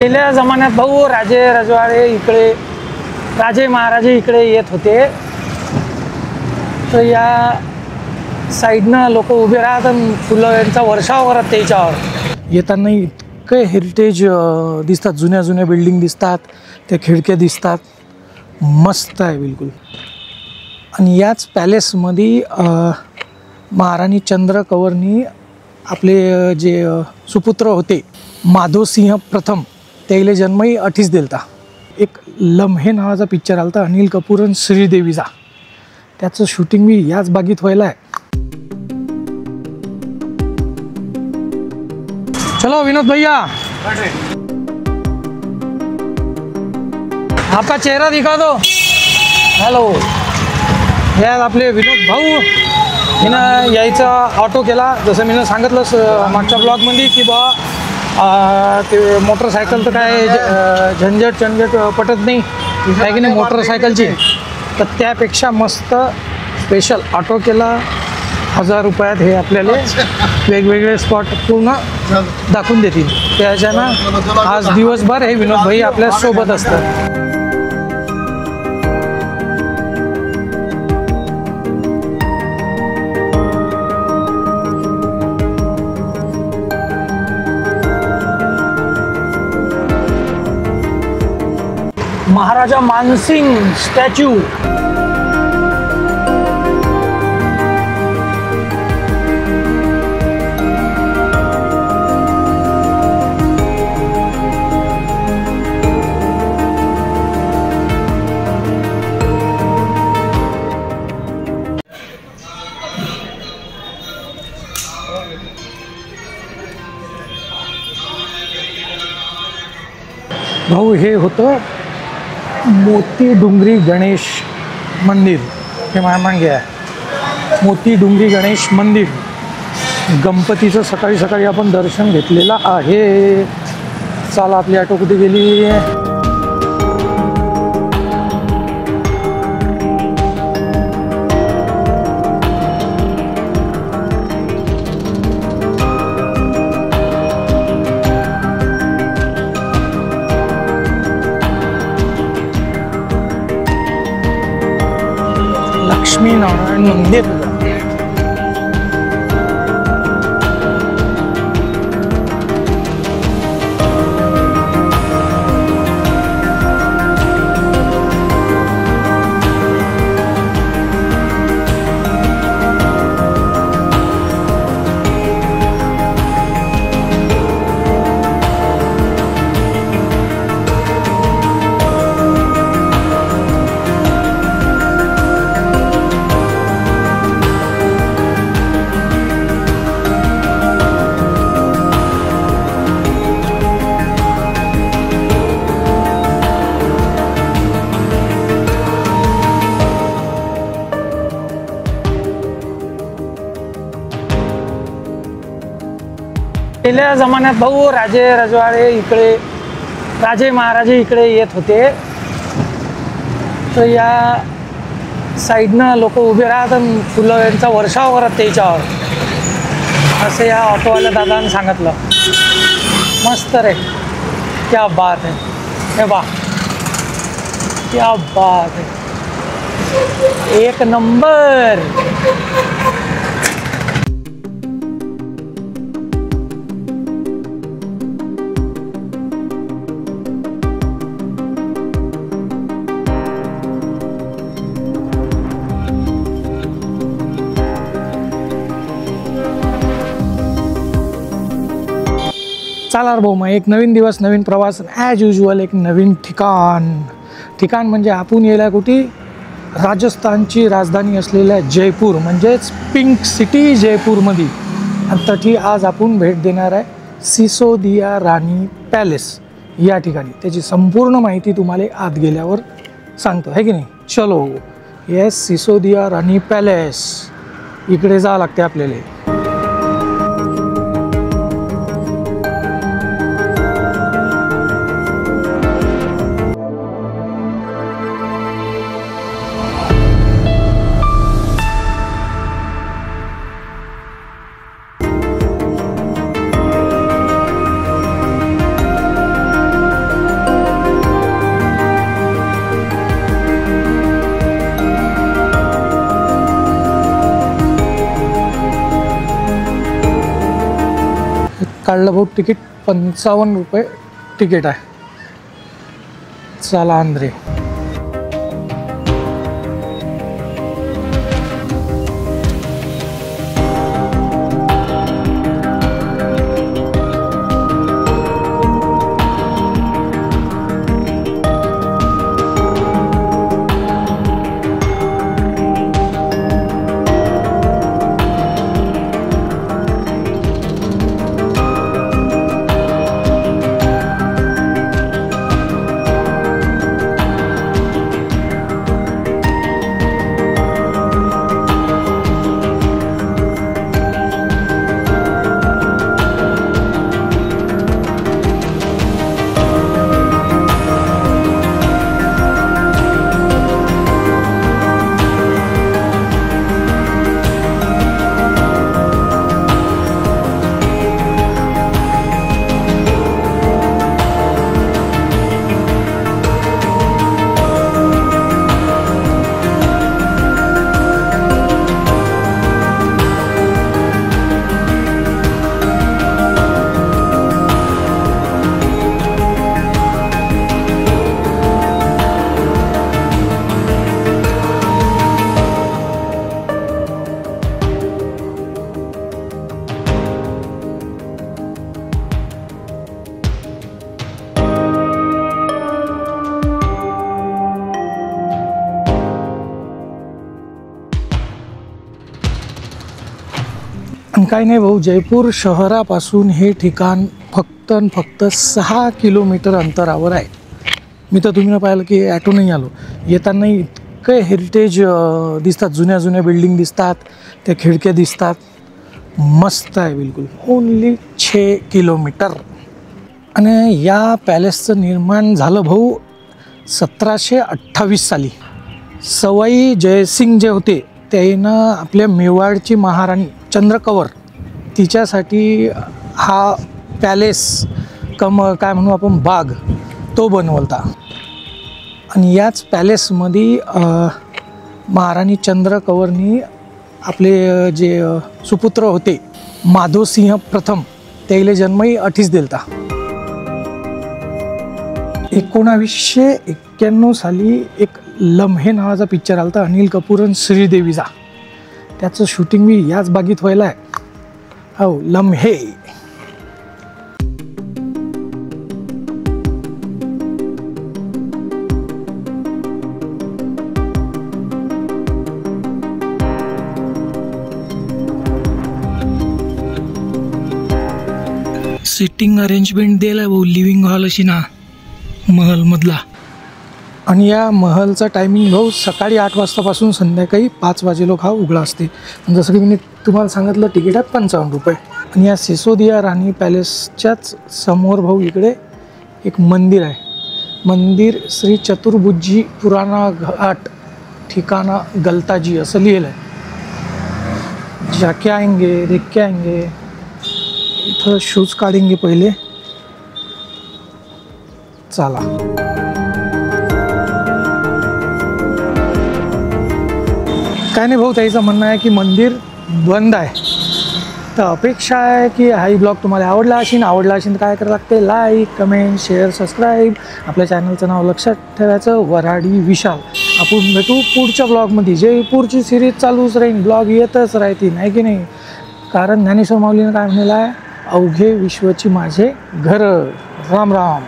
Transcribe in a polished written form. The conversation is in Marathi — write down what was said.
पहिल्या जमान्यात भाऊ राजे रजवाडे इकडे राजे महाराजे इकडे येत होते, तर या साईडनं लोक उभे राहतात, फुलं यांचा वर्षाव करत त्याच्यावर येताना इतके हेरिटेज दिसतात, जुन्या जुन्या बिल्डिंग दिसतात, त्या खिडक्या दिसतात, मस्त आहे बिलकुल। आणि याच पॅलेसमध्ये महाराणी चंद्रकौरनी आपले जे सुपुत्र होते माधवसिंह प्रथम त्याला जन्मही अठीच दिलता। एक लम्हे नावाचा पिक्चर आलता अनिल कपूर आणि श्रीदेवीचा, त्याचं शूटिंग मी याच बागीत व्हायला आहे। चलो विनोद भैया, आपका चेहरा दिखा दो। हॅलो, हे आपले विनोद भाऊ, हिनं यायचा ऑटो केला, जसं मी सांगितलं मागच्या ब्लॉगमध्ये की बा ते मोटरसायकल तर काय झंझट पटत नाही काय की नाही मोटरसायकलची, तर त्यापेक्षा मस्त स्पेशल ऑटो केला। 1000 रुपयात हे आपल्याला वेगवेगळे स्पॉट पूर्ण दाखवून देतील। त्याच्यानं आज दिवसभर हे विनोद भाई आपल्या सोबत असतात। महाराजा मानसिंग स्टॅच्यू, भाऊ हे होतं मोती डुंगरी गणेश मंदिर। हे मागे आहे मोती डुंगरी गणेश मंदिर, गणपतीचं सकाळी सकाळी आपण दर्शन घेतलेलं आहे। चला आपली ऑटो कुठे गेली? लक्ष्मी नारायण मंदिर। पहिल्या जमान्यात भाऊ राजे रजवाडे इकडे राजे महाराजे इकडे येत होते, तर या साईडनं लोक उभे राहतात, फुलं यांचा वर्षाव करत त्याच्यावर, असं या ऑटोवाल्या दादाने सांगितलं। मस्त रे, क्या बात है, हे बा क्या बात है, एक नंबर। चला भाऊ, मग एक नवीन दिवस नवीन प्रवास, ॲज युजल एक नवीन ठिकाण म्हणजे आपण यायला कुठे? राजस्थानची राजधानी असलेल्या जयपूर, म्हणजेच पिंक सिटी जयपूरमध्ये। आणि तठी आज आपण भेट देणार आहे सिसोदिया राणी पॅलेस या ठिकाणी। त्याची संपूर्ण माहिती तुम्हाला आत गेल्यावर सांगतो, है की नाही? चलो, येस, सिसोदिया राणी पॅलेस इकडे जावं लागते आपल्याला। काढलं भाऊ तिकीट 55 रुपये तिकीट आहे. चला अंदरे. काही नाही भाऊ, जयपूर शहरापासून हे ठिकाण फक्त 6 किलोमीटर अंतरावर आहे. मी तर तुम्ही पाहिलं की ॲटोनही आलो. येताना इतके हेरिटेज दिसतात, जुन्या जुन्या बिल्डिंग दिसतात, त्या खिडक्या दिसतात. मस्त आहे बिलकुल. Only 6 kilometre. आणि या पॅलेसचं निर्माण झालं भाऊ 1728 साली. सवाई जयसिंग जे होते त्यानं आपल्या मेवाडची महाराणी चंद्रकौर तिच्यासाठी हा पॅलेस काय म्हणू आपण बाग तो बनवलता. आणि याच पॅलेसमध्ये महाराणी चंद्रकौरनी आपले जे सुपुत्र होते माधवसिंह प्रथम त्याला जन्मही 28 दिलता. 1991 साली एक लम्हे नावाचा पिक्चर आलता अनिल कपूर आणि श्रीदेवीचा. त्याचं शूटिंग मी याच बागेत व्हायला आहे. हो, लम्हे. सिटिंग अरेंजमेंट दिला भाऊ, लिव्हिंग हॉल अशी ना महल मधला. आणि या महलचा टायमिंग भाऊ सकाळी 8 वाजतापासून संध्याकाळी 5 वाजेलोक हा उघडा असते. जसं की मी तुम्हाला सांगितलं तिकीट आहे 55 रुपये. आणि या सिसोदिया राणी पॅलेसच्याच समोर भाऊ इकडे एक मंदिर आहे. मंदिर श्री चतुर्भुजी पुराणा घाट ठिकाणा गलताजी असं लिहिलं आहे. जाके आएंगे देख के आएंगे. इथं शूज काढेंगे पहिले. चला. काय नाही भाऊ, त्याचं म्हणणं आहे की मंदिर बंद आहे. तर अपेक्षा आहे की हाही ब्लॉग तुम्हाला आवडला असेल तर काय करावं लागते, लाईक कमेंट शेअर सबस्क्राईब. आपल्या चॅनलचं नाव लक्षात ठेवायचं, वऱ्हाडी विशाल. आपण भेटू पुढच्या ब्लॉगमध्ये. जयपूरची सिरीज चालूच राहील, ब्लॉग येतच राहतील, नाही की नाही. कारण ज्ञानेश्वर माऊलीनं काय म्हणलेलं आहे, अवघे विश्वची माझे घर. राम राम.